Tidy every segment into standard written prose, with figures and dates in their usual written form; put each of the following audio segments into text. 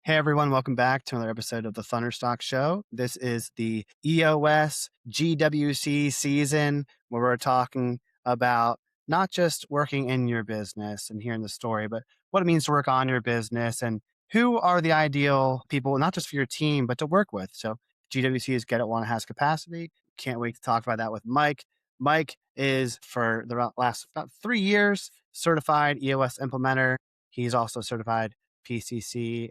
Hey everyone, welcome back to another episode of the Thunderstock Show. This is the EOS GWC season where we're talking about not just working in your business and hearing the story, but what it means to work on your business and who are the ideal people, not just for your team, but to work with. So GWC is Get It While It Has Capacity. Can't wait to talk about that with Mike. Mike is for the last about 3 years certified EOS implementer. He's also certified PCC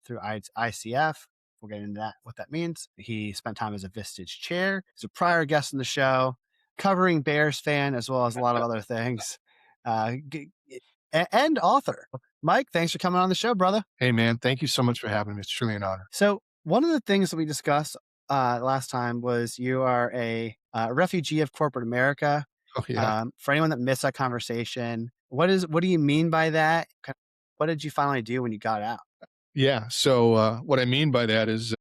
through ICF. We'll get into that, what that means. He spent time as a Vistage chair. He's a prior guest on the show, covering Bears fan, as well as a lot of other things, uh, and author. Mike, thanks for coming on the show, brother. Hey, man, thank you so much for having me. It's truly an honor. So one of the things that we discussed last time was you are a refugee of corporate America. Oh, yeah. For anyone that missed that conversation, what do you mean by that? What did you finally do when you got out? Yeah. So, what I mean by that is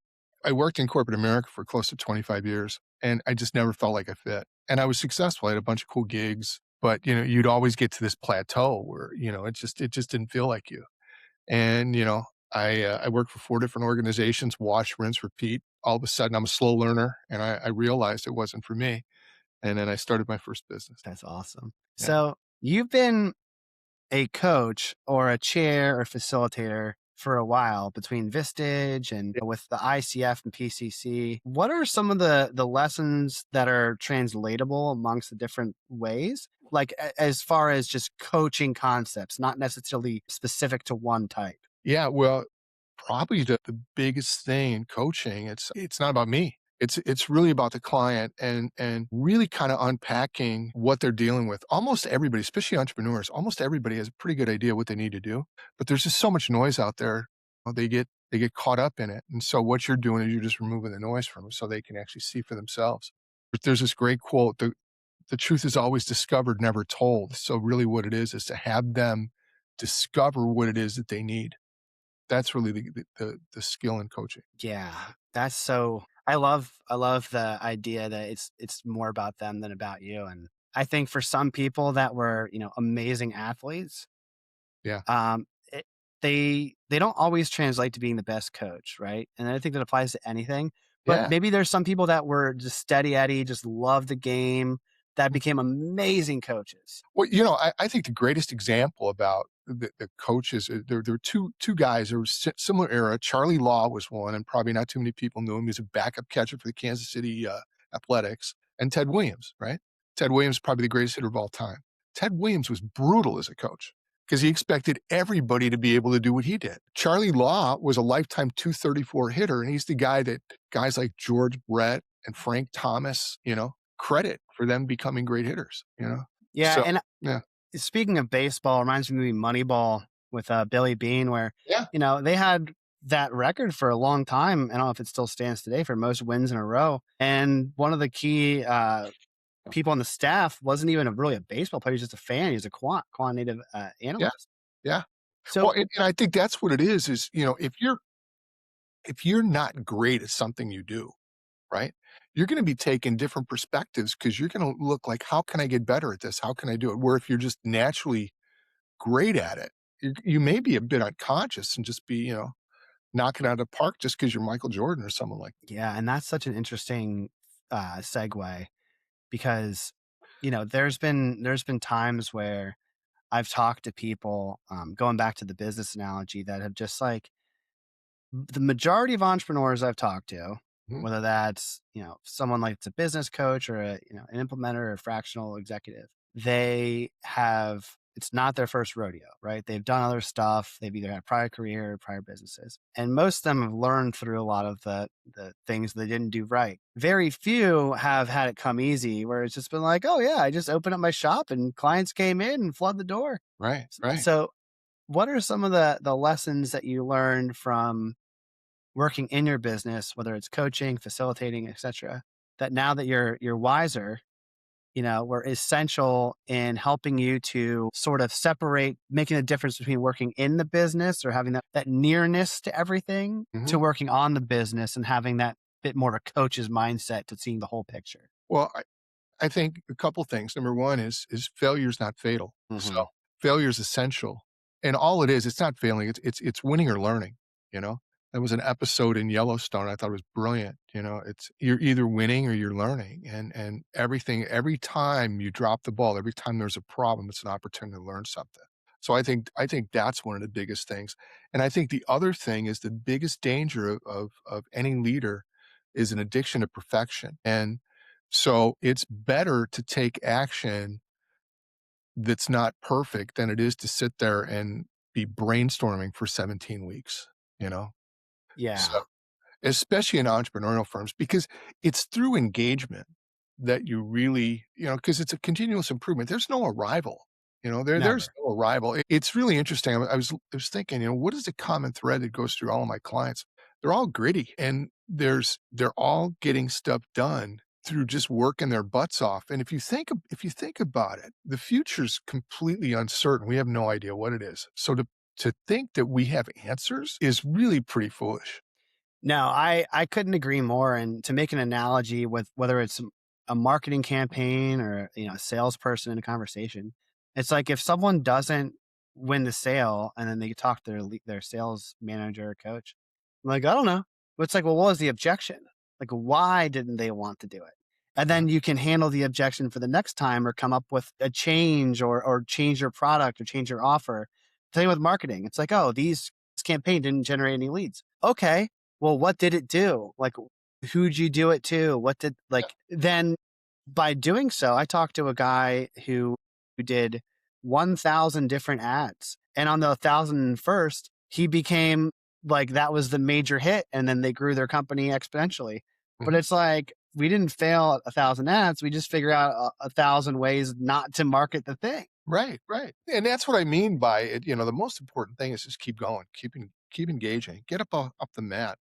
I worked in corporate America for close to 25 years, and I just never felt like I fit. And I was successful. I had a bunch of cool gigs, but, you'd always get to this plateau where, it just didn't feel like you. And, I worked for 4 different organizations, wash, rinse, repeat. All of a sudden, I'm a slow learner, and I realized it wasn't for me. And then I started my first business. That's awesome. Yeah. So you've been a coach or a chair or facilitator for a while between Vistage and with the ICF and PCC. What are some of the lessons that are translatable amongst the different ways? Like as far as just coaching concepts, not necessarily specific to one type. Yeah, well, probably the biggest thing in coaching, it's not about me. It's really about the client and really kind of unpacking what they're dealing with. Almost everybody, especially entrepreneurs, almost everybody has a pretty good idea what they need to do, but there's just so much noise out there. They get caught up in it. And so what you're doing is you're just removing the noise from them so they can actually see for themselves. But there's this great quote, the truth is always discovered, never told. So really what it is to have them discover what it is that they need. That's really the skill in coaching. Yeah, that's so. I love the idea that it's more about them than about you. And I think for some people that were amazing athletes, Yeah. um, it, they don't always translate to being the best coach, right? And I think that applies to anything. But Yeah. maybe there's some people that were just steady Eddie, just loved the game, that became amazing coaches. Well, I think the greatest example about the coaches, there were two guys, there was similar era. Charlie Law was one, and probably not too many people knew him. He was a backup catcher for the Kansas City Athletics, and Ted Williams, right? Ted Williams, probably the greatest hitter of all time. Ted Williams was brutal as a coach because he expected everybody to be able to do what he did. Charlie Law was a lifetime 234 hitter, and he's the guy that guys like George Brett and Frank Thomas, credit for them becoming great hitters. Yeah, So, and yeah. speaking of baseball, reminds me of the movie Moneyball with Billy Bean, where Yeah. they had that record for a long time. I don't know if it still stands today for most wins in a row. And one of the key people on the staff wasn't even really a baseball player; he was just a fan. He was a quantitative Yeah. analyst. Yeah. Well, So and I think that's what it is, if you're not great at something you do, right? You're gonna be taking different perspectives because 'cause you're gonna look like, "How can I get better at this? How can I do it?" Where if you're just naturally great at it, you may be a bit unconscious and just be, knocking it out of the park just because 'cause you're Michael Jordan or someone like. yeah, and that's such an interesting segue because there's been times where I've talked to people going back to the business analogy that have just like the majority of entrepreneurs I've talked to, Mhm. whether that's, someone like it's a business coach or an implementer or a fractional executive, it's not their first rodeo, right? They've done other stuff. They've either had prior career or prior businesses. And most of them have learned through a lot of the things they didn't do right. Very few have had it come easy where it's just been like, oh yeah, I just opened up my shop and clients came in and flood the door. Right, right. So what are some of the lessons that you learned from working in your business, whether it's coaching, facilitating, etc., that now that you're wiser, were essential in helping you to sort of separate, making a difference between working in the business or having that nearness to everything to Mhm. working on the business and having that bit more of a coach's mindset to seeing the whole picture. Well, I think a couple things. Number one is failure's not fatal. Hmm. So, failure is essential, and all it is, it's not failing, it's winning or learning, you know? That was an episode in Yellowstone. I thought it was brilliant. It's you're either winning or you're learning, and every time you drop the ball, every time there's a problem, it's an opportunity to learn something. So I think that's one of the biggest things. And I think the other thing is the biggest danger of any leader is an addiction to perfection. And so it's better to take action that's not perfect than it is to sit there and be brainstorming for 17 weeks, you know? So Yeah, especially in entrepreneurial firms, because it's through engagement that you really, because it's a continuous improvement. There's no arrival. There's never. no arrival. It's really interesting. I was thinking, what is the common thread that goes through all of my clients? They're all gritty, and they're all getting stuff done through just working their butts off. And if you think about it, the future's completely uncertain. We have no idea what it is. So to think that we have answers is really pretty foolish. No, I couldn't agree more. And to make an analogy with whether it's a marketing campaign or a salesperson in a conversation, it's like if someone doesn't win the sale and then they talk to their sales manager or coach, I'm like, I don't know. But it's like, well, what was the objection? Like, why didn't they want to do it? And Yeah. then you can handle the objection for the next time or come up with a change or change your product or change your offer. Same with marketing. It's like, oh, this campaign didn't generate any leads. Okay, well, what did it do? Like, who'd you do it to? What did Yeah. then by doing so, I talked to a guy who did 1,000 different ads. And on the 1,001st, he became like that was the major hit. And then they grew their company exponentially. But Mhm. it's like we didn't fail at 1,000 ads. We just figured out a thousand ways not to market the thing. Right, right. And that's what I mean by it. The most important thing is just keep going, keep engaging, get up the mat.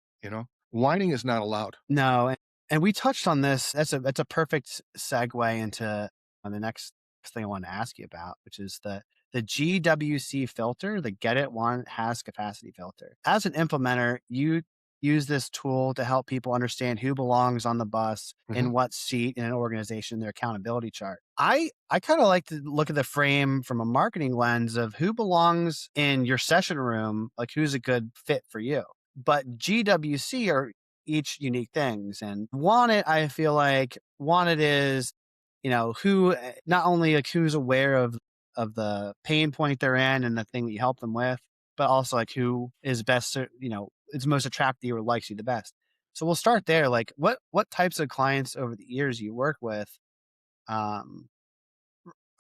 Whining is not allowed. No, and we touched on this. That's a perfect segue into the next thing I wanted to ask you about, which is the GWC filter, the Get It One Has Capacity filter. As an implementer, you use this tool to help people understand who belongs on the bus Mhm. in what seat in an organization, their accountability chart. I kind of like to look at the frame from a marketing lens of who belongs in your session room, like who's a good fit for you. But GWC are each unique things. And wanted, I feel like wanted is, who not only like who's aware of the pain point they're in and the thing that you help them with, but also like who is best, is most attractive or likes you the best. So we'll start there. Like what types of clients over the years you work with um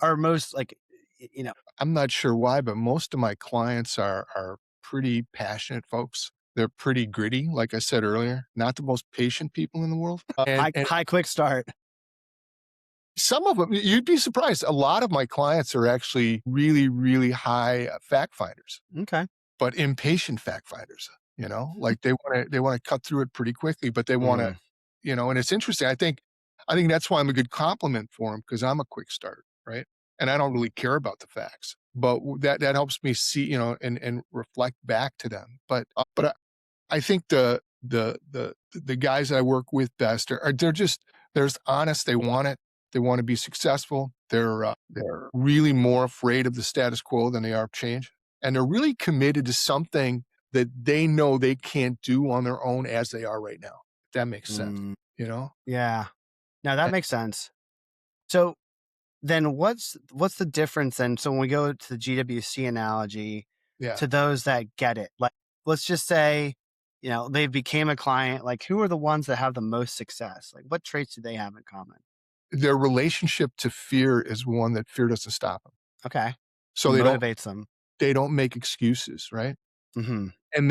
are most like I'm not sure why, but most of my clients are pretty passionate folks. They're pretty gritty, like I said earlier, not the most patient people in the world. And high quick start. some of them, you'd be surprised. A lot of my clients are actually really, really high fact finders, Okay. but impatient fact finders. Like they want to cut through it pretty quickly, but they want to, Mm, and it's interesting. I think that's why I'm a good compliment for them because I'm a quick start, right? And I don't really care about the facts, but that helps me see, and reflect back to them. But I think the guys I work with best they're just honest. They want it. They want to be successful. They're really more afraid of the status quo than they are of change, and they're really committed to something that they know they can't do on their own as they are right now. If that makes sense, mm, you know? yeah. Now that Eh, makes sense. So then what's the difference then? So when we go to the GWC analogy yeah. to those that get it, like let's just say, they became a client, like who are the ones that have the most success? Like what traits do they have in common? Their relationship to fear is one that fear doesn't stop them. Okay. So Motivates them. they don't make excuses, right? Hmm. And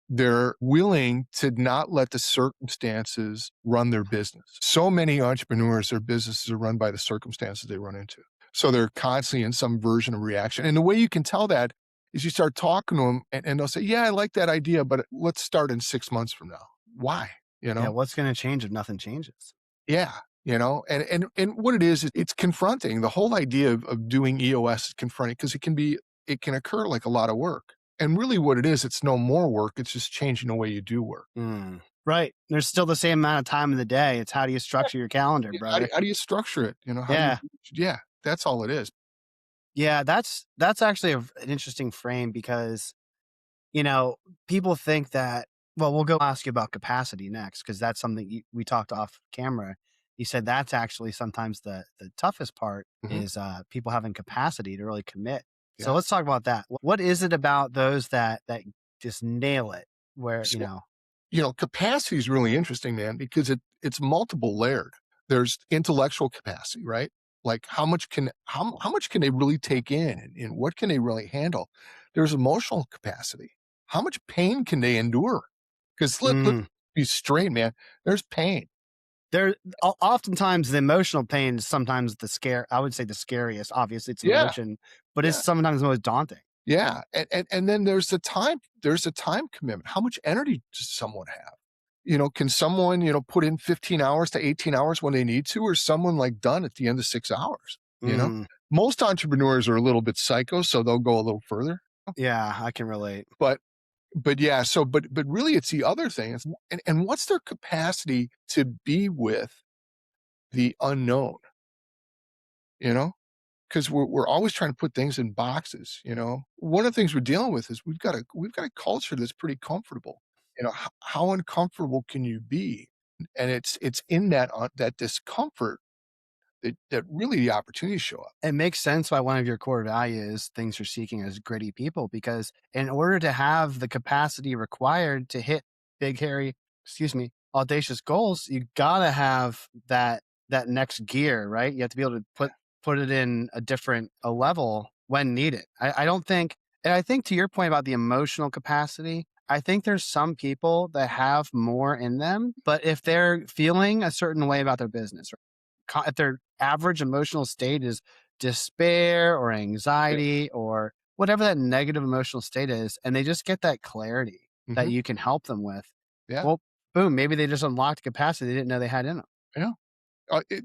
they're willing to not let the circumstances run their business. So many entrepreneurs, their businesses are run by the circumstances they run into. So they're constantly in some version of reaction. And the way you can tell that is you start talking to them and they'll say, yeah, I like that idea, but let's start in 6 months from now. Why? You Yeah. know? What's going to change if nothing changes? Yeah. And what it is, it's confronting. The whole idea of doing EOS is confronting because it can occur like a lot of work. And really what it is, it's no more work. It's just changing the way you do work. Mm. Right. There's still the same amount of time in the day. It's how do you Yeah. structure your calendar, Yeah, brother? how do you structure it? How do you Yeah. yeah, that's all it is. Yeah. That's actually an interesting frame because, you know, people think that. Well, we'll go ask you about capacity next because that's something we talked off camera. You said that's actually sometimes the toughest part Mhm. is people having capacity to really commit. So Yeah. let's talk about that. What is it about those that just nail it? Where So, capacity is really interesting, man, because it's multiple layered. There's intellectual capacity, right? Like how much can they really take in, and what can they really handle? There's emotional capacity. How much pain can they endure? Because let's mm, be straight, man. There's pain. there, oftentimes the emotional pain is sometimes the scare. I would say the scariest. Obviously, it's an Yeah, emotion, but it's yeah, sometimes the most daunting. yeah. And then there's the time commitment. How much energy does someone have? Can someone, put in 15 hours to 18 hours when they need to, or someone like done at the end of 6 hours? You know, Mm, most entrepreneurs are a little bit psycho, so they'll go a little further. yeah, I can relate. But, yeah, but really it's the other thing. And what's their capacity to be with the unknown, you know? Because we're always trying to put things in boxes, you know? One of the things we're dealing with is we've got a culture that's pretty comfortable. How uncomfortable can you be? And it's in that discomfort that really the opportunities show up. It makes sense why one of your core values, things you're seeking as gritty people, because in order to have the capacity required to hit big, hairy, excuse me, audacious goals, you gotta have that next gear, right? You have to be able to put it in a level when needed. I don't think, and I think to your point about the emotional capacity, I think there's some people that have more in them, but if they're feeling a certain way about their business, if their average emotional state is despair or Yeah. anxiety or whatever that negative emotional state is, and they just get that clarity that Mhm. you can help them with, Yeah. well, boom, maybe they just unlocked capacity they didn't know they had in them. Yeah.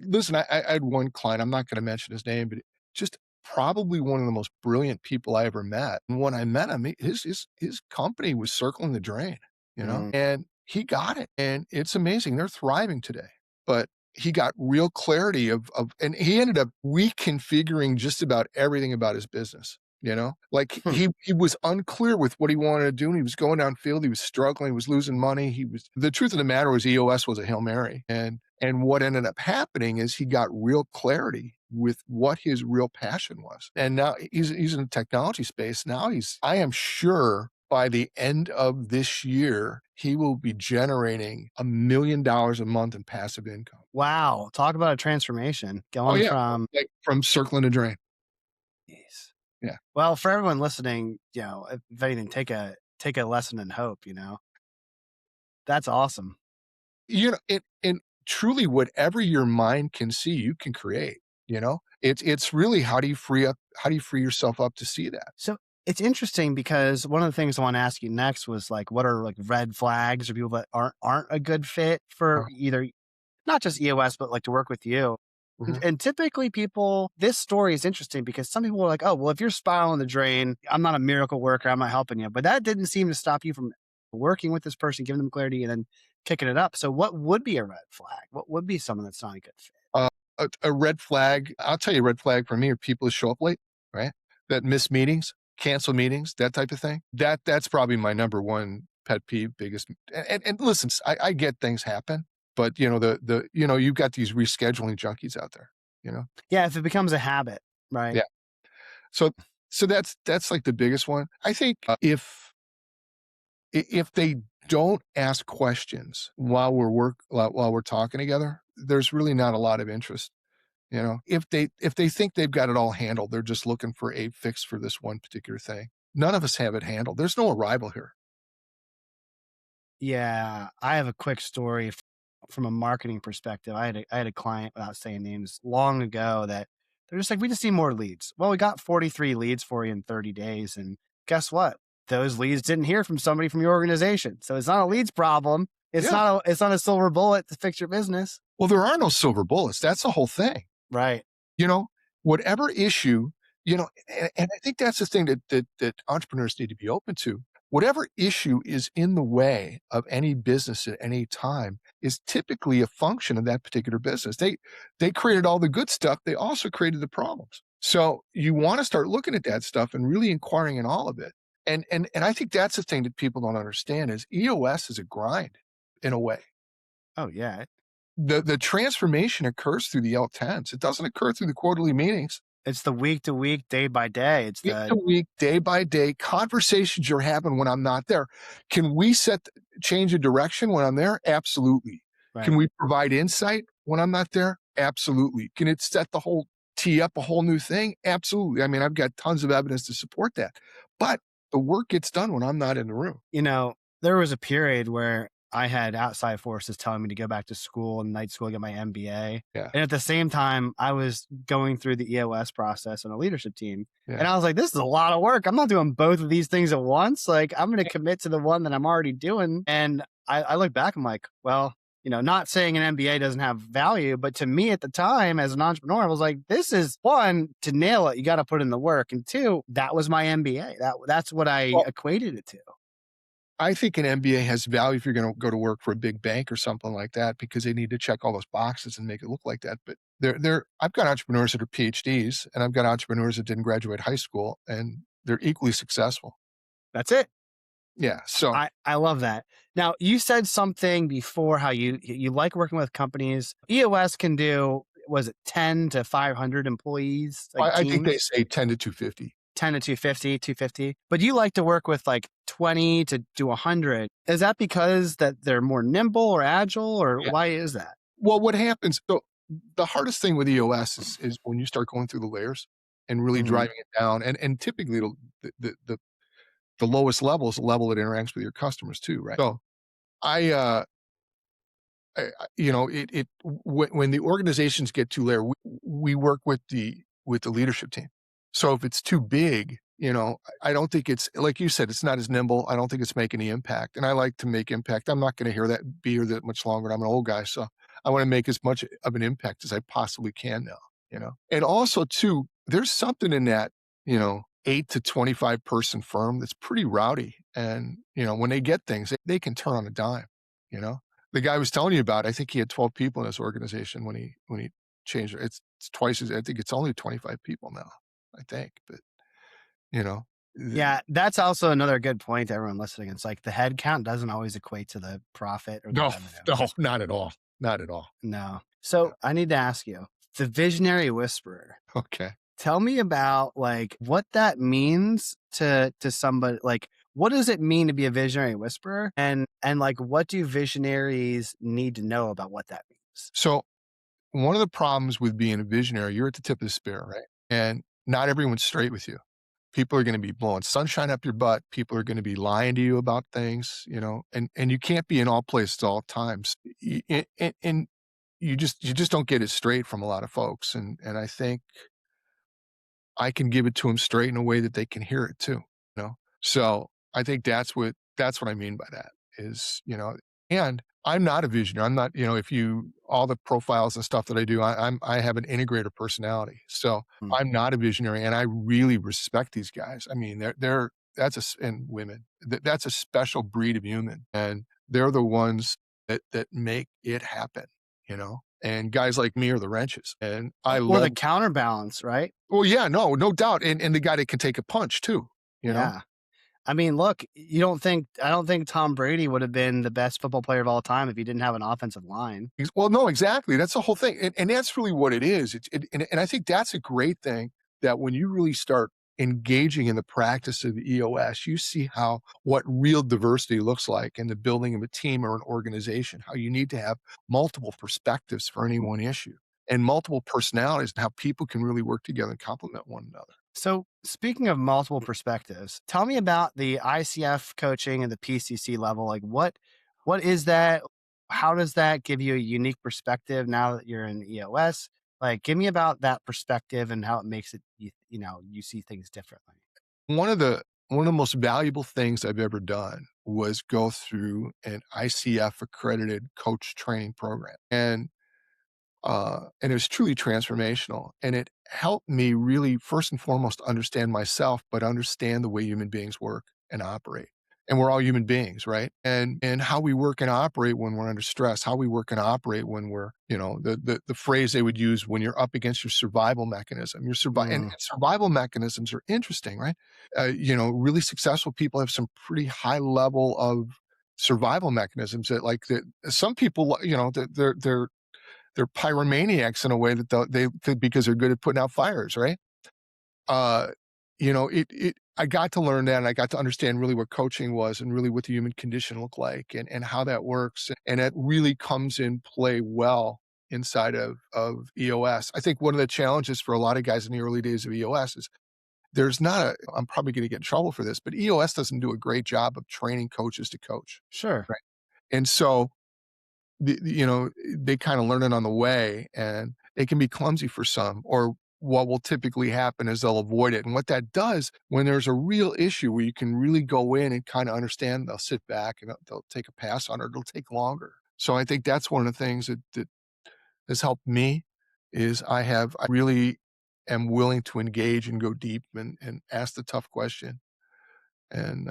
Listen, I had one client, I'm not gonna mention his name, but just probably one of the most brilliant people I ever met. And when I met him, his company was circling the drain, Mm, and he got it, and it's amazing. They're thriving today. But he got real clarity and he ended up reconfiguring just about everything about his business, Like, hmm. he was unclear with what he wanted to do, and he was going downfield, he was struggling, he was losing money, the truth of the matter was EOS was a Hail Mary, and what ended up happening is he got real clarity with what his real passion was. And now he's in the technology space. Now I am sure by the end of this year, he will be generating $1 million a month in passive income. Wow, talk about a transformation Oh going yeah. from Like from circling the drain. Jeez. Yeah. Well, for everyone listening, if anything, take a lesson in hope. That's awesome. And truly whatever your mind can see, you can create, It's really how do you free yourself up to see that? So it's interesting because one of the things I want to ask you next was like, what are like red flags or people that aren't a good fit for Uh, either not just EOS, but like to work with you. And, mhm. and typically people, this story is interesting because some people are like, oh, well, if you're spiraling the drain, I'm not a miracle worker. I'm not helping you. But that didn't seem to stop you from working with this person, giving them clarity and then kicking it up. So what would be a red flag? What would be someone that's not a good fit? Uh, a red flag, I'll tell you a red flag for me are people who show up late, right? That miss meetings, cancel meetings, that type of thing. That's probably my number one pet peeve, biggest. And listen, I get things happen, but you've got these rescheduling junkies out there, you know? Yeah. If it becomes a habit, right? Yeah. So that's like the biggest one. I think if they don't ask questions while we're talking together, there's really not a lot of interest. If they think they've got it all handled, they're just looking for a fix for this one particular thing. None of us have it handled. There's no arrival here. Yeah, I have a quick story from a marketing perspective. I had a client without saying names long ago that they're just like, we just need more leads. Well, we got 43 leads for you in 30 days. And guess what? Those leads didn't hear from somebody from your organization. So it's not a leads problem. Yeah. It's not a silver bullet to fix your business. Well, there are no silver bullets. That's the whole thing. Right. You know, whatever issue, and I think that's the thing that entrepreneurs need to be open to. Whatever issue is in the way of any business at any time is typically a function of that particular business. They created all the good stuff. They also created the problems. So you want to start looking at that stuff and really inquiring in all of it. And I think that's the thing that people don't understand is EOS is a grind in a way. Oh, yeah. The transformation occurs through the L10s. It doesn't occur through the quarterly meetings. It's the week to week, day by day. It's Week to the week, day by day, conversations you're having when I'm not there. Can we change a direction when I'm there? Absolutely. Can right. we provide insight when I'm not there? Absolutely. Can it tee up a whole new thing? Absolutely. I mean, I've got tons of evidence to support that. But the work gets done when I'm not in the room. You know, there was a period where I had outside forces telling me to go back to school and night school, get my MBA. Yeah. And at the same time, I was going through the EOS process on a leadership team. And Yeah. I was like, this is a lot of work. I'm not doing both of these things at once. Like, I'm going to commit to the one that I'm already doing. And I look back, I'm like, well, not saying an MBA doesn't have value, but to me at the time as an entrepreneur, I was like, this is one, to nail it, you got to put in the work. And two, that was my MBA. That's what I Well, equated it to. I think an MBA has value if you're going to go to work for a big bank or something like that because they need to check all those boxes and make it look like that. But I've got entrepreneurs that are PhDs and I've got entrepreneurs that didn't graduate high school and they're equally successful. That's it. Yeah. So I love that. Now, you said something before how you like working with companies. EOS can do, was it 10 to 500 employees, like I think they teams? say 10 to 250. 10 to 250. But you like to work with like 20 to 100. Is that because that they're more nimble or agile, or Yeah. why is that? Well, what happens? So the hardest thing with EOS is when you start going through the layers and really Mhm. driving it down. And typically the lowest level is the level that interacts with your customers too, right? So I, when the organizations get too layered, we work with the leadership team. So if it's too big, I don't think it's like you said, it's not as nimble. I don't think it's making the impact. And I like to make impact. I'm not going to be here that much longer. I'm an old guy, so I want to make as much of an impact as I possibly can now. And also too, there's something in that, 8 to 25 person firm that's pretty rowdy. And when they get things, they can turn on a dime. You know, the guy I was telling you about, I think he had 12 people in his organization when he changed it. It's twice as I think it's only 25 people now, I think, but, you know, th Yeah, that's also another good point to everyone listening. It's like the head count doesn't always equate to the profit or the no, revenue. no, not at all, not at all. No. So I need to ask you, the visionary whisperer. Okay. Tell me about like what that means to somebody. Like, what does it mean to be a visionary whisperer? And like, what do visionaries need to know about what that means? So, one of the problems with being a visionary, you're at the tip of the spear, right? And not everyone's straight with you. People are gonna be blowing sunshine up your butt, people are gonna be lying to you about things, and you can't be in all places at all times. And you just don't get it straight from a lot of folks, and I think I can give it to them straight in a way that they can hear it too, you know? So, I think that's what I mean by that is, and I'm not a visionary. I'm not, if you all the profiles and stuff that I do, I have an integrator personality. So, Mm. I'm not a visionary, and I really respect these guys. I mean, they're that's and women. That's a special breed of human, and they're the ones that make it happen, And guys like me are the wrenches, and I Or the love counterbalance, right? well, yeah, no doubt, and the guy that can take a punch too, you know? Yeah. I mean, look, I don't think Tom Brady would have been the best football player of all time if he didn't have an offensive line. Well, no, exactly, that's the whole thing, and that's really what it is, and I think that's a great thing that when you really start engaging in the practice of EOS, you see what real diversity looks like in the building of a team or an organization, how you need to have multiple perspectives for any one issue, and multiple personalities, and how people can really work together and complement one another. So, speaking of multiple perspectives, tell me about the ICF coaching and the PCC level. Like, what is that? How does that give you a unique perspective now that you're in EOS? Like, give me about that perspective and how it makes it you see things differently. One of the most valuable things I've ever done was go through an ICF accredited coach training program. And it was truly transformational. And it helped me really, first and foremost, understand myself, but understand the way human beings work and operate. and we're all human beings, right? And how we work and operate when we're under stress, how we work and operate when we're, the phrase they would use when you're up against your survival mechanism. Your Mm, survival mechanisms are interesting, right? Really successful people have some pretty high level of survival mechanisms that some people, they're pyromaniacs in a way that they could, because they're good at putting out fires, right? Uh, I got to learn that, and I got to understand really what coaching was and really what the human condition looked like and how that works. And that really comes in play well inside of EOS. I think one of the challenges for a lot of guys in the early days of EOS is I'm probably going to get in trouble for this, but EOS doesn't do a great job of training coaches to coach. sure. Right. And so they kind of learn it on the way, and it can be clumsy for some, or what will typically happen is they'll avoid it. And what that does, when there's a real issue where you can really go in and kind of understand, they'll sit back and they'll take a pass on it. It'll take longer. So I think that's one of the things that has helped me is I really am willing to engage and go deep and ask the tough question and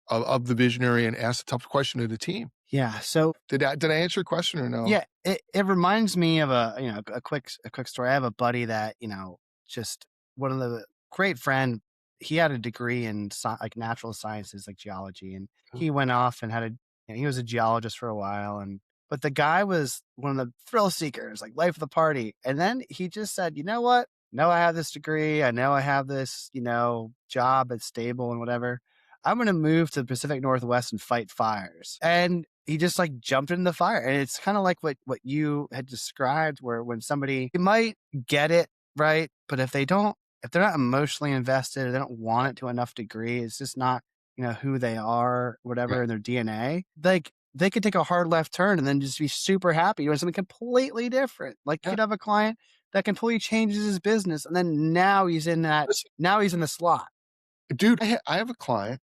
of the visionary, and ask the tough question of the team. Yeah. So Did I answer your question or no? yeah, it reminds me of a quick story. I have a buddy that, just one of the great friend. He had a degree in like natural sciences, like geology, and he went off and he was a geologist for a while, and but the guy was one of the thrill seekers, like life of the party. And then he just said, you know what? No, I have this degree. I know I have this, job that's stable and whatever. I'm going to move to the Pacific Northwest and fight fires. And he just like jumped in the fire. And it's kind of like what you had described, where when somebody you might get it, right? But if they're not emotionally invested, or they don't want it to enough degree, it's just not, who they are, Yeah, whatever in their DNA, like they could take a hard left turn and then just be super happy doing something completely different. Like you yeah. could have a client that completely changes his business. And then Listen, now he's in the slot. dude, I have a client,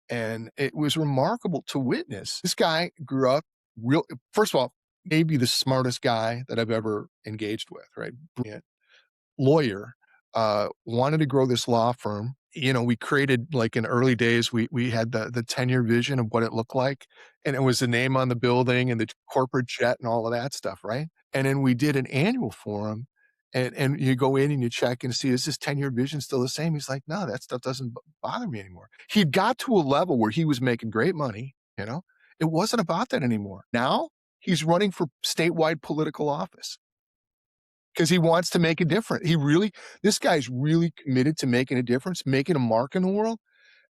and it was remarkable to witness. This guy grew up real first of all, maybe the smartest guy that I've ever engaged with, right? Brilliant lawyer, wanted to grow this law firm. We created, like, in early days, we had the 10-year vision of what it looked like, and it was the name on the building and the corporate jet and all of that stuff, right? And then we did an annual for him, and you go in and you check and see, is this 10-year vision still the same? He's like, "No, that stuff doesn't bother me anymore." He'd got to a level where he was making great money, you know? It wasn't about that anymore. Now, he's running for statewide political office. 'Cause he wants to make a difference. This guy's really committed to making a difference, making a mark in the world,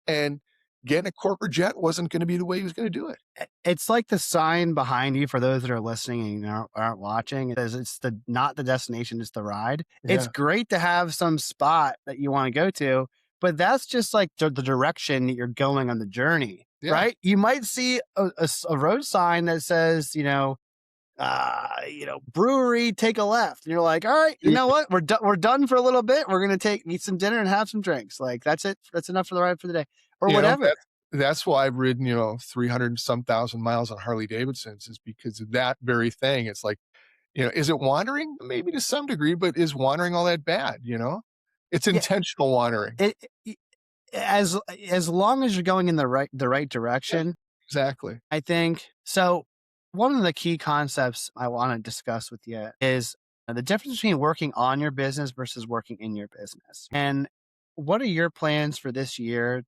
and getting a corporate jet wasn't gonna be the way he was gonna do it. It's like the sign behind you for those that are listening and aren't watching. It says it's not the destination, it's the ride. It's Yeah, great to have some spot that you want to go to, but that's just like the direction that you're going on the journey, yeah. right? You might see a road sign that says, brewery, take a left. And you're like, all right, you Dude, know what? We're done for a little bit. We're going to eat some dinner and have some drinks. Like that's it. That's enough for the ride for the day or you know, whatever. that's why I've ridden, 300 some thousand miles on Harley Davidsons, is because of that very thing. It's like, is it wandering? Maybe to some degree, but is wandering all that bad, you know? It's Yeah. intentional wandering. It as as long as you're going in the right Yeah, direction, exactly. I think. So one of the key concepts I want to discuss with you is the difference between working on your business versus working in your business. And what are your plans for this year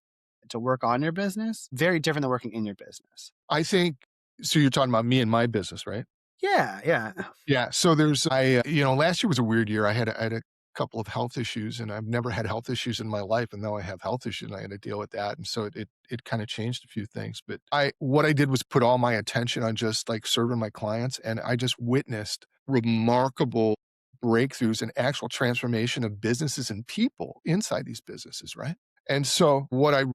to work on your business? Very different than working in your business. I think so. You're talking about me and my business, right? Yeah, yeah. Yeah, so last year was a weird year. I had a couple of health issues, and I've never had health issues in my life, and now I have health issues, and I had to deal with that, and so it kinda changed a few things, but what I did was put all my attention on just, like, serving my clients, and I just witnessed remarkable breakthroughs and actual transformation of businesses and people inside these businesses, right? And so what I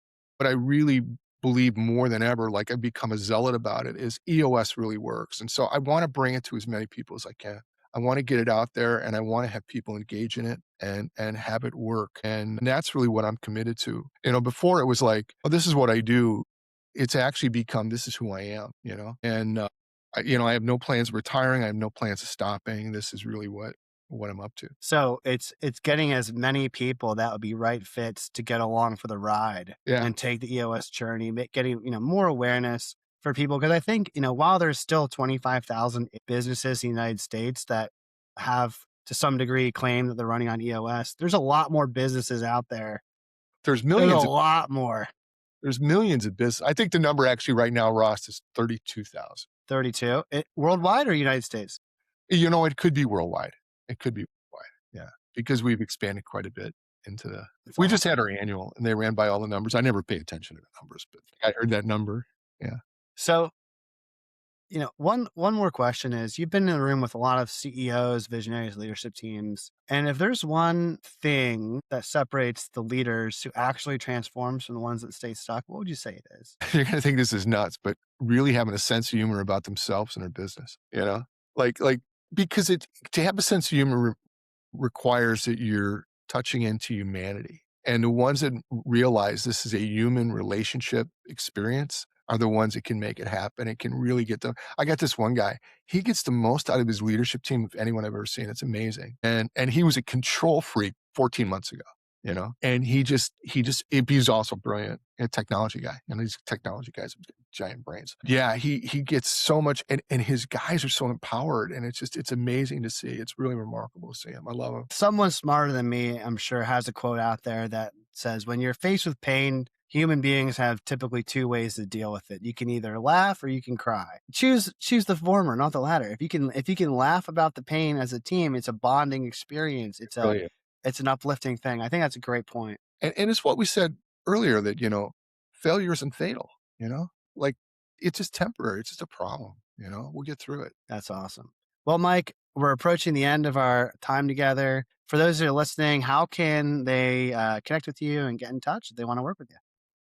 really believe more than ever, like, I've become a zealot about it, is EOS really works, and so I wanna bring it to as many people as I can. I wanna get it out there, and I wanna have people engage in it and have it work, and that's really what I'm committed to. Before it was like, "Oh, this is what I do." It's actually become, "This is who I am," you know? And, I have no plans of retiring, I have no plans of stopping. This is really what what I'm up to. So it's getting as many people that would be right fits to get along for the ride Yeah. and take the EOS journey, getting, more awareness for people. Cause I think, while there's still 25,000 businesses in the United States that have to some degree claim that they're running on EOS, there's a lot more businesses out there. There's There's a millions of lot more. there's millions of business. I think the number actually right now, Ross, is 32,000. 32 worldwide or United States? It could be worldwide. It could be worldwide. Yeah. Because we've expanded quite a bit into the It's we just awesome. had our annual and they ran by all the numbers. I never pay attention to the numbers, but I heard that number. Yeah. So, one more question is you've been in the room with a lot of CEOs, visionaries, leadership teams. And if there's one thing that separates the leaders who actually transforms from the ones that stay stuck, what would you say it is? You're gonna think this is nuts, but really having a sense of humor about themselves and their business, you know? Like because to have a sense of humor requires that you're touching into humanity. And the ones that realize this is a human relationship experience are the ones that can make it happen. It can really get them. I got this one guy. He gets the most out of his leadership team of anyone I've ever seen. It's amazing. And he was a control freak 14 months ago. And he's also brilliant, a technology guy. And these technology guys have giant brains. Yeah, he gets so much, and his guys are so empowered, and it's amazing to see. It's really remarkable to see him. I love him. Someone smarter than me, I'm sure, has a quote out there that says, when you're faced with pain, human beings have typically two ways to deal with it. You can either laugh or you can cry. Choose the former, not the latter. If you can laugh about the pain as a team, it's a bonding experience. Brilliant. It's an uplifting thing. I think that's a great point. And it's what we said earlier that, failure isn't fatal, you know? Like, it's just temporary. It's just a problem, We'll get through it. That's awesome. Well, Mike, we're approaching the end of our time together. For those who are listening, how can they connect with you and get in touch if they want to work with you?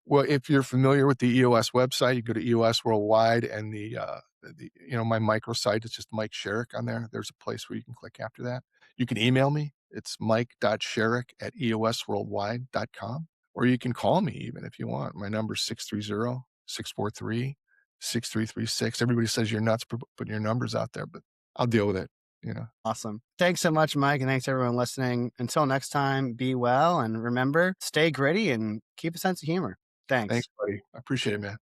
Well, if you're familiar with the EOS website, you go to EOS Worldwide and my microsite is just Mike Shereck on there. There's a place where you can click after that. You can email me. It's mike.shereck@eosworldwide.com. Or you can call me even if you want. My number is 630-643-6336. Everybody says you're nuts for putting your numbers out there, but I'll deal with it. Awesome. Thanks so much, Mike. And thanks everyone listening. Until next time, be well. And remember, stay gritty and keep a sense of humor. Thanks, Thanks. buddy. I appreciate it, man.